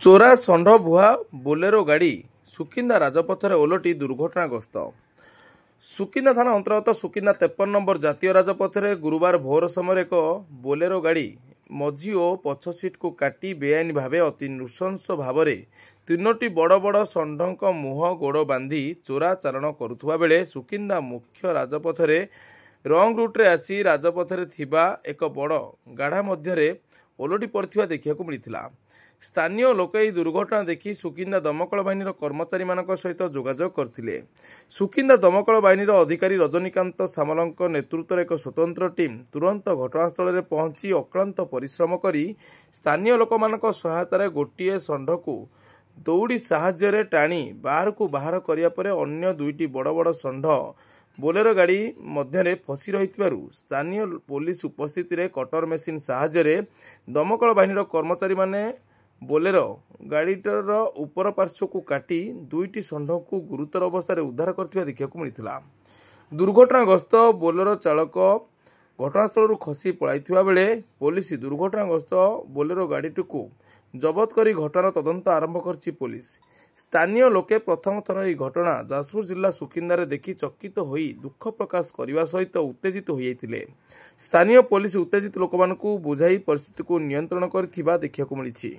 ଚୋରା ଷଣ୍ଢ ବୁହା ବୋଲେରୋ ଗାଡ଼ି ସୁକିନ୍ଦା ରାଜପଥରେ ଓଲଟି ଦୁର୍ଘଟଣାଗ୍ରସ୍ତ। ସୁକିନ୍ଦା ଥାନା ଅନ୍ତର୍ଗତ ସୁକିନ୍ଦା 53 ନମ୍ବର ଜାତୀୟ ରାଜପଥରେ ଗୁରୁବାର ଭୋର ସମୟରେ ଏକ ବୋଲେରୋ ଗାଡ଼ି ମଝି ଓ ପଛ ସିଟ୍କୁ କାଟି ବେଆଇନ ଭାବେ ଅତି ନୃଶଂସ ଭାବରେ ତିନୋଟି ବଡ଼ ବଡ଼ ଷଣ୍ଢଙ୍କ ମୁହଁ ଗୋଡ଼ ବାନ୍ଧି ଚୋରା ଚାଲାଣ କରୁଥିବା ବେଳେ ସୁକିନ୍ଦା ମୁଖ୍ୟ ରାଜପଥରେ ରଙ୍ଗ ରୁଟ୍ରେ ଆସି ରାଜପଥରେ ଥିବା ଏକ ବଡ଼ ଗାଢ଼ା ମଧ୍ୟରେ ଓଲଟି ପଡ଼ିଥିବା ଦେଖିବାକୁ ମିଳିଥିଲା। ସ୍ଥାନୀୟ ଲୋକେ ଏହି ଦୁର୍ଘଟଣା ଦେଖି ସୁକିନ୍ଦା ଦମକଳ ବାହିନୀର କର୍ମଚାରୀମାନଙ୍କ ସହିତ ଯୋଗାଯୋଗ କରିଥିଲେ। ସୁକିନ୍ଦା ଦମକଳ ବାହିନୀର ଅଧିକାରୀ ରଜନୀକାନ୍ତ ସାମଲଙ୍କ ନେତୃତ୍ୱରେ ଏକ ସ୍ୱତନ୍ତ୍ର ଟିମ୍ ତୁରନ୍ତ ଘଟଣାସ୍ଥଳରେ ପହଞ୍ଚି ଅକ୍ଳାନ୍ତ ପରିଶ୍ରମ କରି ସ୍ଥାନୀୟ ଲୋକମାନଙ୍କ ସହାୟତାରେ ଗୋଟିଏ ଷଣ୍ଢକୁ ଦଉଡ଼ି ସାହାଯ୍ୟରେ ଟାଣି ବାହାରକୁ ବାହାର କରିବା ପରେ ଅନ୍ୟ ଦୁଇଟି ବଡ଼ ବଡ଼ ଷଣ୍ଢ ବୋଲେରୋ ଗାଡ଼ି ମଧ୍ୟରେ ଫସି ରହିଥିବାରୁ ସ୍ଥାନୀୟ ପୋଲିସ ଉପସ୍ଥିତିରେ କଟର ମେସିନ୍ ସାହାଯ୍ୟରେ ଦମକଳ ବାହିନୀର କର୍ମଚାରୀମାନେ ବୋଲେରୋ ଗାଡ଼ିର ଉପର ପାର୍ଶ୍ୱକୁ କାଟି ଦୁଇଟି ଷଣ୍ଢକୁ ଗୁରୁତର ଅବସ୍ଥାରେ ଉଦ୍ଧାର କରିଥିବା ଦେଖିବାକୁ ମିଳିଥିଲା। ଦୁର୍ଘଟଣାଗ୍ରସ୍ତ ବୋଲେରୋ ଚାଳକ ଘଟଣାସ୍ଥଳରୁ ଖସି ପଳାଇଥିବା ବେଳେ ପୋଲିସ ଦୁର୍ଘଟଣାଗ୍ରସ୍ତ ବୋଲେରୋ ଗାଡ଼ିଟିକୁ ଜବତ କରି ଘଟଣାର ତଦନ୍ତ ଆରମ୍ଭ କରିଛି ପୋଲିସ। ସ୍ଥାନୀୟ ଲୋକେ ପ୍ରଥମ ଥର ଏହି ଘଟଣା ଯାଜପୁର ଜିଲ୍ଲା ସୁକିନ୍ଦାରେ ଦେଖି ଚକିତ ହୋଇ ଦୁଃଖ ପ୍ରକାଶ କରିବା ସହିତ ଉତ୍ତେଜିତ ହୋଇଯାଇଥିଲେ। ସ୍ଥାନୀୟ ପୋଲିସ ଉତ୍ତେଜିତ ଲୋକମାନଙ୍କୁ ବୁଝାଇ ପରିସ୍ଥିତିକୁ ନିୟନ୍ତ୍ରଣ କରିଥିବା ଦେଖିବାକୁ ମିଳିଛି।